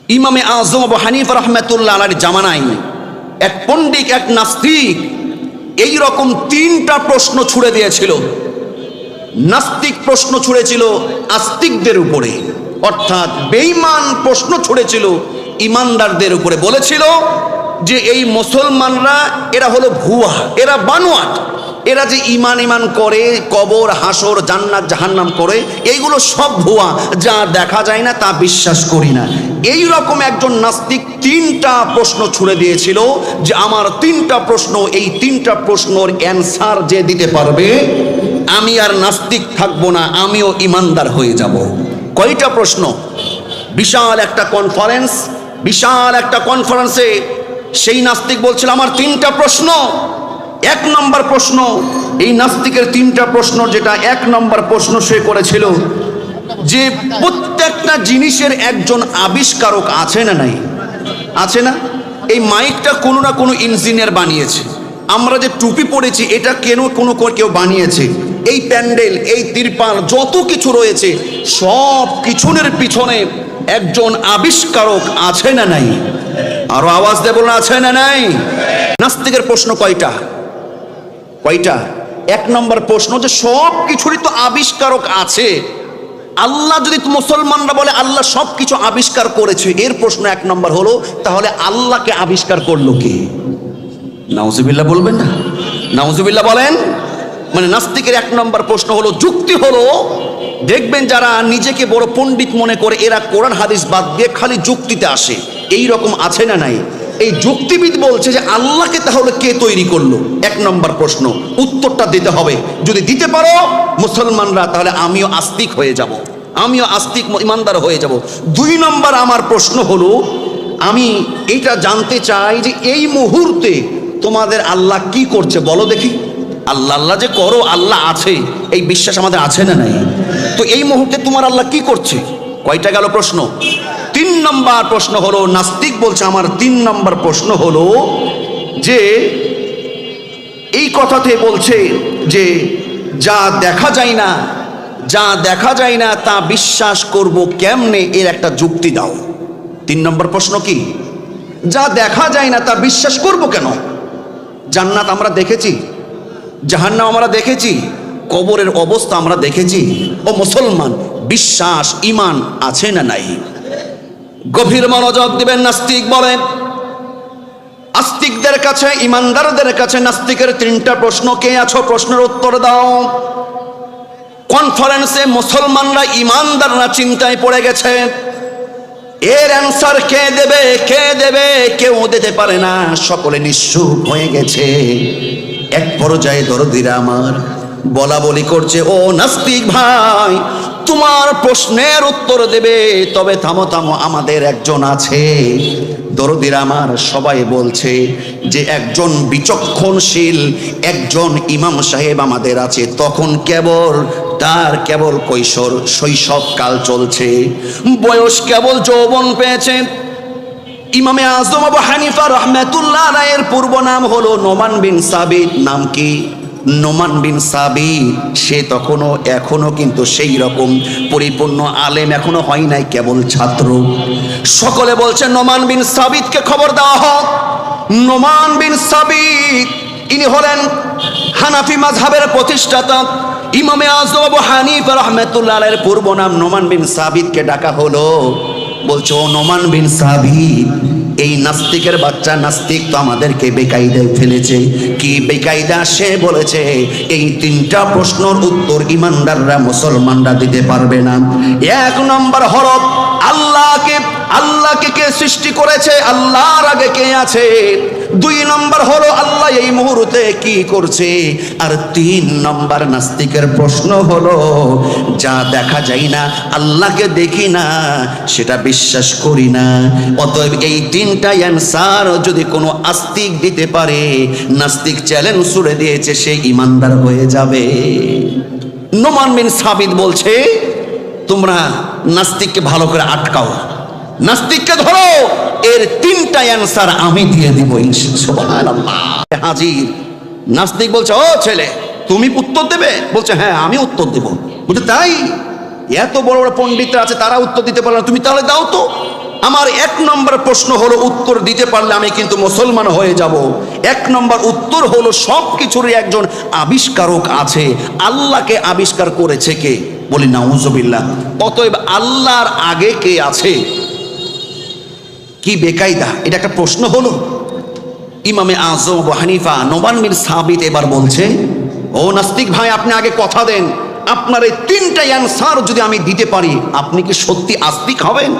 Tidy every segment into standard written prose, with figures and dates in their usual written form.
ইমামে আজম আবু হানিফা রাহমাতুল্লাহ আলাইহির জামানায় এক পণ্ডিত, এক নাস্তিক এই রকম তিনটা প্রশ্ন ছুড়ে দিয়েছিল। নাস্তিক প্রশ্ন ছুড়েছিল আস্তিকদের উপরে, অর্থাৎ বেঈমান প্রশ্ন ছুড়েছিল ইমানদারদের উপরে। বলেছিল যে এই মুসলমানরা এরা হলো ভুয়া, এরা বানোয়াট, এরা যে ইমান করে, কবর হাসর জান্নাত জাহান্নাম করে, এইগুলো সব ভুয়া, যা দেখা যায় না তা বিশ্বাস করি না। এই রকম একজন নাস্তিক তিনটা প্রশ্ন ছুড়ে দিয়েছিল যে আমার তিনটা প্রশ্ন, এই তিনটা প্রশ্নের অ্যান্সার যে দিতে পারবে আমি আর নাস্তিক থাকবো না, আমিও ইমানদার হয়ে যাব। কয়টা প্রশ্ন? বিশাল একটা কনফারেন্সে সেই নাস্তিক বলছিল আমার তিনটা প্রশ্ন। এক নম্বর প্রশ্ন, এই নাস্তিকের তিনটা প্রশ্ন, যেটা এক নম্বর প্রশ্ন সে করেছিল যে প্রত্যেকটা জিনিসের একজন আবিষ্কারক আছে না নাই? আছে না? এই মাইকটা কোনো না কোনো ইঞ্জিনিয়ার বানিয়েছে, আমরা যে টুপি পরেছি এটা কেউ বানিয়েছে, এই প্যান্ডেল, এই তিরপাল, যত কিছু রয়েছে সব কিছুর পিছনে একজন আবিষ্কারক আছে না নাই? আরো আওয়াজ দেব না, আছে না নাই? নাস্তিকের প্রশ্ন কয়টা? এক নম্বর প্রশ্ন যে সব কিছুরই তো আবিষ্কারক আছে। আল্লাহ যদি মুসলমানরা বলে আল্লাহ সব কিছু আবিষ্কার করেছে, এর প্রশ্ন এক নম্বর হলো তাহলে আল্লাহকে আবিষ্কার করলো কে? নাউজুবিল্লাহ বলবেন না? নাউজুবিল্লাহ বলেন। মানে নাস্তিকের এক নম্বর প্রশ্ন হলো, যুক্তি হলো, দেখবেন যারা নিজেকে বড় পণ্ডিত মনে করে এরা কোরআন হাদিস বাদ দিয়ে খালি যুক্তিতে আসে, এই রকম আছে না নাই? এই যুক্তিবিদ বলছে যে আল্লাহকে তাহলে কে তৈরি করলো? এক নম্বর প্রশ্ন, উত্তরটা দিতে হবে। যদি দিতে পারো মুসলমানরা, তাহলে আমিও আস্তিক হয়ে যাব, আমিও আস্তিক ইমানদার হয়ে যাব। দুই নম্বর আমার প্রশ্ন হলো, আমি এইটা জানতে চাই যে এই মুহূর্তে তোমাদের আল্লাহ কি করছে বলো দেখি। আল্লাহ যে করো, আল্লাহ আছে, এই বিশ্বাস আমাদের আছে না নাই? তো এই মুহূর্তে তোমার আল্লাহ কি করছে? কয়টা গেল প্রশ্ন? তিন নম্বর প্রশ্ন হলো, নাস্তিক বলছে আমার তিন নম্বর প্রশ্ন হলো যে এই কথাতে বলছে যে যা দেখা যায় না তা বিশ্বাস করব কেমনে, এর একটা যুক্তি দাও। তিন নম্বর প্রশ্ন কি? যা দেখা যায় না তা বিশ্বাস করব কেন? জান্নাত আমরা দেখেছি, জাহান্নাম আমরা দেখেছি, কবরের অবস্থা আমরা দেখেছি। ও মুসলমান, বিশ্বাস ইমান আছে না নাই? গভীর মনোযোগ দিবেন। নাস্তিক বলেন, আস্তিকদের কাছে, ইমানদারদের কাছে নাস্তিকের তিনটা প্রশ্ন। কে আছো? প্রশ্নের উত্তর দাও। কনফারেন্সে মুসলমানরা, ইমানদাররা চিন্তায় পড়ে গেছে, এর অ্যান্সার কে দেবে? কেউ দিতে পারে না, সকলে নিশ্চুপ হয়ে গেছে। এক পর্যায়ে দরদিরা আমার বলা বলি করছে, ও নাস্তিক ভাই, তোমার প্রশ্নের উত্তর দেবে, তবে থামো, আমাদের একজন আছে। দরদিরা আমার সবাই বলছে যে একজন বিচক্ষণশীল একজন ইমাম সাহেব আমাদের আছে। তখন তার কেবল শৈশব কাল চলছে, বয়স কেবল যৌবন পেয়েছে। ইমামে আজম আবু হানিফা রাহমাতুল্লাহ আলাইহির পূর্ব নাম হলো নোমান বিন সাবিত। নাম কি? নোমান বিন সাবিত। সে এখনো কিন্তু সেই রকম পরিপূর্ণ আলেম এখনো হয় নাই, কেবল ছাত্র। সকলে বলছে নোমান বিন সাবিতকে খবর দেওয়া হোক। নোমান বিন সাবিত ইনি হলেন হানাফি মাযহাবের প্রতিষ্ঠাতা। ইমামে আজম আবু হানিফা রাহমাতুল্লাহ আলাইহির পূর্ব নাম নোমান বিন সাবিতকে ডাকা হলো। বলছো, ও নোমান বিন সাবিত, এই নাস্তিকের বাচ্চা নাস্তিক তো আমাদেরকে বেকায়দায় ফেলেছে। কি বেকায়দা? সে বলেছে এই তিনটা প্রশ্নের উত্তর ইমানদাররা, মুসলমানরা দিতে পারবে না। এক নম্বর হলো আল্লাহকে কে সৃষ্টি করেছে, আল্লাহর আগে কে আছে? দুই নম্বর হলো আল্লাহ এই মুহূর্তে কি করছে? আর তিন নম্বর নাস্তিকের প্রশ্ন হলো যা দেখা যায় না, আল্লাহকে দেখি না, সেটা বিশ্বাস করি না। অতএব এই তিনটা অ্যান্সার যদি কোনো আস্তিক দিতে পারে, নাস্তিক চ্যালেঞ্জ ছুড়ে দিয়েছে, সে ইমানদার হয়ে যাবে। নোমান বিন সাবিত বলছে, তোমরা নাস্তিককে ভালো করে আটকাও, নাস্তিককে ধরো, এর তিনটা অ্যান্সার আমি দিয়ে দিব সুবহানাল্লাহ। হাজির নাস্তিক বলছে, ও ছেলে, তুমি উত্তর দেবে? বলছে, হ্যাঁ আমি উত্তর দেব। বলছে, তাই? এত বড় বড় পণ্ডিতরা আছে, তারা উত্তর দিতে পারে না, তুমি তাহলে দাও তো। আমার 1 নম্বর প্রশ্ন হলো, উত্তর দিতে পারলে আমি কিন্তু মুসলমান হয়ে যাব। 1 নম্বর উত্তর হলো, সব কিছুরই একজন আবিষ্কারক আছে। আল্লাহকে আবিষ্কার করেছে কে? বলি নাউজুবিল্লাহ। অতএব আল্লাহর আগে কে আছে? কি বেকায়দা, এটা একটা প্রশ্ন হলো। ইমামে আজম আবু হানিফা নোমান বিন সাবিত এবার বলছে, ও নাস্তিক ভাই, আপনি আগে কথা দেন, আপনার এই 3টা অ্যানসার যদি আমি দিতে পারি, আপনি কি সত্যি আস্তিক হবেন?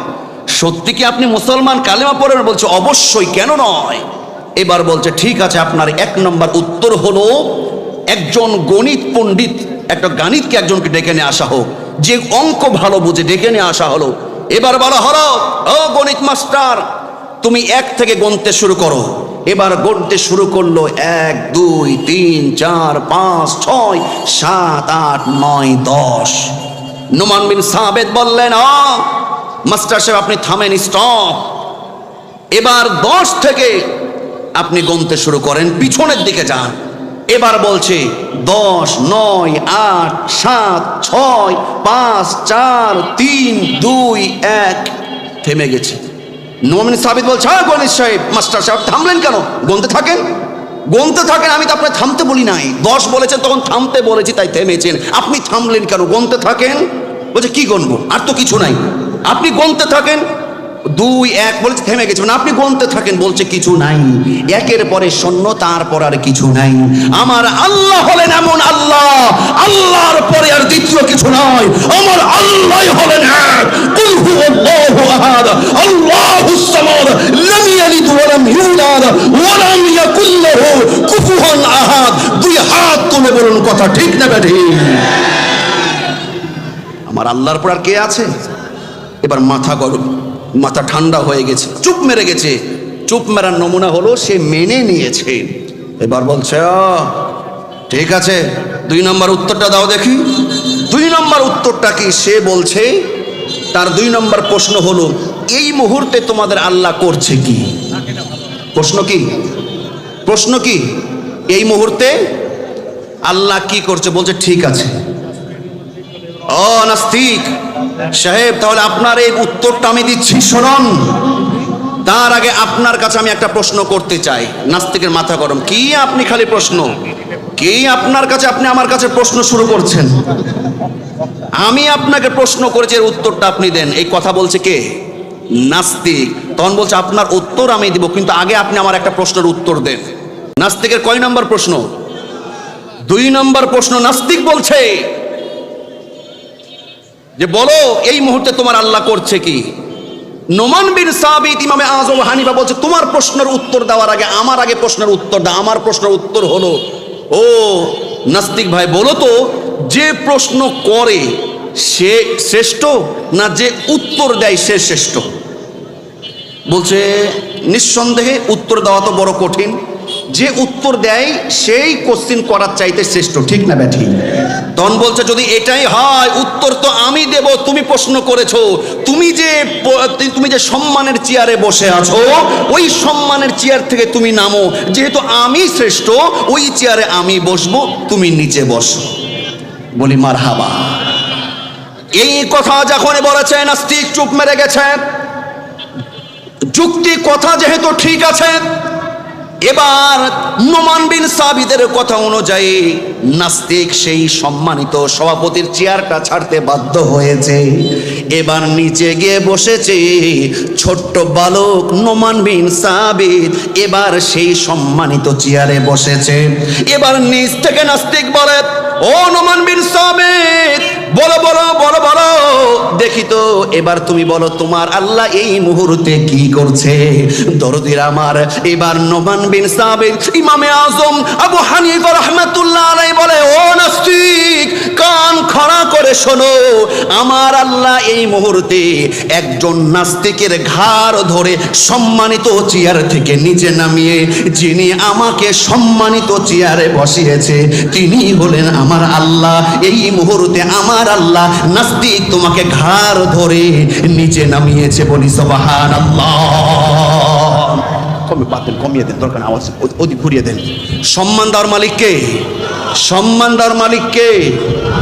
সত্যি কি আপনি মুসলমান কালেমা পড়েন? বলছে অবশ্যই, কেন নয়। এবার বলছে ঠিক আছে, আপনার 1 নম্বর উত্তর হলো, একজন গণিত পণ্ডিত, একটা গাণিতকে একজনকে ডেকে নিয়ে আসা হোক, যে অঙ্ক ভালো বুঝে ডেকে নিয়ে আসা হলো। এবার বলা হলো, ও গণিত মাস্টার, তুমি 1 থেকে গুনতে শুরু করো। এবার গুনতে শুরু করলো, 1 2 3 4 5 6 7 8 9 10। নোমান বিন সাবিত বললেন, মাস্টার সাহেব আপনি থামেন, স্টপ। এবার 10 থেকে আপনি গুনতে শুরু করেন, পিছনের দিকে যান। এবার বলছে 10 9 8 7 6 5 4 3 2 1। থেমে গেছে। নোমান বিন সাবিত বলছে, হ্যাঁ গণিত সাহেব, মাস্টার সাহেব থামলেন কেন? গুনতে থাকেন, গুনতে থাকেন, আমি তো আপনার থামতে বলি নাই। 10 বলেছেন, তখন থামতে বলেছি, তাই থেমেছেন। আপনি থামলেন কেন? গুনতে থাকেন। বলছে কি গুনবো? আর তো কিছু নাই, আপনি গুনতে থাকেন। 2 1 বলেছে, থেমে গেছে। মানে আপনি গুনতে থাকেন। বলছে কিছু নাই, 1-এর পরে 0, তারপর আর কিছু নাই। আমার আল্লাহ হলেন এমন আল্লাহ, আল্লাহর পরে আর দ্বিতীয় কিছু নয়। আমার আল্লাহ হলেন এক। কুল হুয়াল্লাহু আহাদ, আল্লাহুস সামাদ, লাম ইয়ালিদ ওয়া লাম ইউলাদ ওয়া লাম ইয়াকুল লাহু কুফুয়ান আহাদ। 2 হাত তুলে বলুন, কথা ঠিক না বেঠিক? আমার আল্লাহর পর আর কে আছে? এবার মাথা গরম, মাথা ঠান্ডা হয়ে গেছে, চুপ মেরে গেছে। চুপ মেরার নমুনা হলো, সে মেনে নিয়েছে। এবার বলছে, ঠিক আছে, 2 নম্বর উত্তরটা দাও দেখি। 2 নম্বর উত্তরটা কি? সে বলছে, তার 2 নম্বর প্রশ্ন হলো, এই মুহূর্তে তোমাদের আল্লাহ করছে কি? প্রশ্ন কি? প্রশ্ন কি? এই মুহূর্তে আল্লাহ কি করছে? বলছে ঠিক আছে। ও নাস্তিক সাহেব, তাহলে আপনার এই উত্তরটা আমি দিচ্ছি, শুনুন। তার আগে আপনার কাছে আমি একটা প্রশ্ন করতে চাই। নাস্তিকের মাথা গরম, কি আপনি খালি প্রশ্ন? কি আপনার কাছে? আপনি আমার কাছে প্রশ্ন শুরু করছেন। আমি আপনাকে প্রশ্ন করেছি, এর উত্তরটা আপনি দেন। এই কথা বলছে কে? নাস্তিক। তখন বলছে আপনার উত্তর আমি দিব, কিন্তু আগে আপনি আমার একটা প্রশ্নের উত্তর দেন। নাস্তিকের কয় নম্বর প্রশ্ন? 2 নম্বর প্রশ্ন। নাস্তিক বলছে যে বলো, এই মুহূর্তে তোমার আল্লাহ করছে কি? নোমান বিন সাবিত ইমামে আজম হানিফা বলছে, তোমার প্রশ্নের উত্তর দেওয়ার আগে আমার আগে প্রশ্নের উত্তর দাও। আমার প্রশ্নের উত্তর হলো, ও নাস্তিক ভাই, বলো তো, যে প্রশ্ন করে সে শ্রেষ্ঠ, না যে উত্তর দেয় সে শ্রেষ্ঠ? বলছে নিঃসন্দেহে উত্তর দেওয়া তো বড় কঠিন। যে উত্তর দেয় সেই কোশ্চিন করার চাইতে শ্রেষ্ঠ, ঠিক না ব্যাঠি? তখন বলছে, যদি এটাই হয়, উত্তর তো আমি দেব। তুমি প্রশ্ন করেছো, তুমি যে সম্মানের চেয়ারে বসে আছো, ওই সম্মানের চেয়ার থেকে তুমি নামো। যেহেতু আমি শ্রেষ্ঠ, ওই চেয়ারে আমি বসবো, তুমি নিচে বসো। বলি মারহাবা। এই কথা যখন বলেছে, নাস্তিক চুপ মেরে গেছে। যুক্তি কথা যেহেতু ঠিক আছে, এবার নোমান বিন সাবিতের কথা অনুযায়ী নাস্তিক সেই সম্মানিত সভাপতির চেয়ারটা ছাড়তে বাধ্য হয়েছে। এবার নিচে গিয়ে বসেছে ছোট্ট বালক নোমান বিন সাবিত। এবার সেই সম্মানিত চেয়ারে বসেছে। এবার নিচ থেকে নাস্তিক বলে, ও নোমান বিন সাবিত, বলো বলো বলো বলো দেখি তো, এবার তুমি বলো তোমার আল্লাহ এই মুহূর্তে কি করছে? দরদির আমার, এবার নোমান বিন সাবিত ইমামে আজম আবু হানিফা রাহমাতুল্লাহ আলাইহি বলে, ও নাস্তিক, কান খাড়া করে শোনো, আমার আল্লাহ এই মুহূর্তে একজন নাস্তিকের ঘাড় ধরে সম্মানিত চেয়ার থেকে নিচে নামিয়ে, যিনি আমাকে সম্মানিত চেয়ারে বসিয়েছে, তিনি হলেন আমার আল্লাহ। এই মুহূর্তে আমার আল্লাহ নাস্তিক তোমাকে ঘাড় ধরে নিচে নামিয়েছে। বলি সুবহানাল্লাহ। কমিয়ে দেন, দরকার আওয়াজ অধিক ঘুরিয়ে দেন। সম্মান দেওয়ার মালিককে, সম্মান দেওয়ার মালিককে,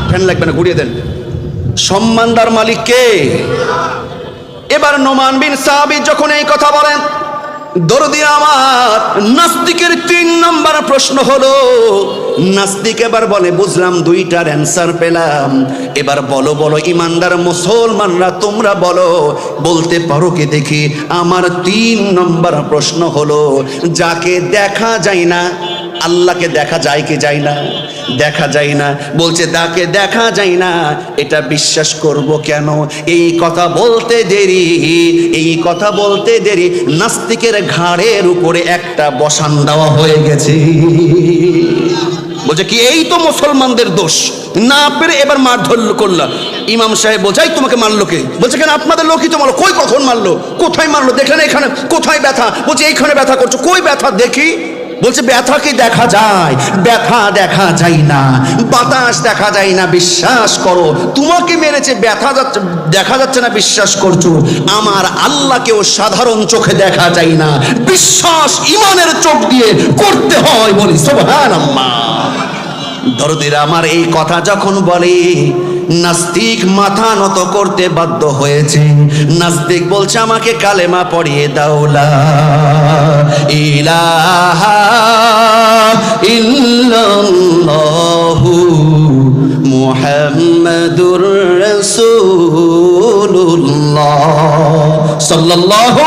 ফ্যান লাগবে না, ঘুরিয়ে দেন। সম্মান দেওয়ার মালিককে। এবার নোমান বিন সাবিত যখন এই কথা বলেন, দরদি আমার, নাস্তিকের 3 নম্বর প্রশ্ন হলো, নাস্তিক এবার বলে বুঝলাম, 2টার অ্যান্সার পেলাম, এবার বলো বলো ইমানদার মুসলমানরা তোমরা বলো, বলতে পারো কি দেখি। আমার 3 নম্বর প্রশ্ন হলো, যাকে দেখা যায় না, আল্লাহকে দেখা যায় কি যায় না? দেখা যায় না। বলছে তাকে দেখা যায় না, এটা বিশ্বাস করব কেন? এই কথা বলতে দেরি, এই কথা বলতে দেরি, নাস্তিকের ঘাড়ের উপরে একটা বসান দেওয়া হয়ে গেছে। বলছে কি, এই তো মুসলমানদের দোষ, না পেরে এবার মারধর করলা। ইমাম সাহেব বোঝাই, তোমাকে মারলো কে? বলছে কেন আপনাদের লোকই তো মারলো। কই, কখন মারলো? কোথায় মারলো? দেখলেন এখানে? কোথায় ব্যথা? বলছে এইখানে ব্যথা করছো। কই ব্যথা দেখি? বলছে ব্যথা কি দেখা যায়? ব্যথা দেখা যায় না, বাতাস দেখা যায় না, বিশ্বাস করো। তোমাকে মেরেছে, ব্যথা যাচ্ছে, দেখা যাচ্ছে না, বিশ্বাস করছো। আমার আল্লাহকেও সাধারণ চোখে দেখা যায় না, বিশ্বাস ইমানের চোখ দিয়ে করতে হয়। বলি সুবহানাল্লাহ। দরদিরা আমার, এই কথা যখন বলে, নাস্তিক মাথা নত করতে বাধ্য হয়েছে। নাস্তিক বলছে আমাকে কালেমা পড়িয়ে দাও, লা ইলাহা ইল্লাল্লাহু মুহাম্মাদুর রাসূলুল্লাহ সাল্লাল্লাহু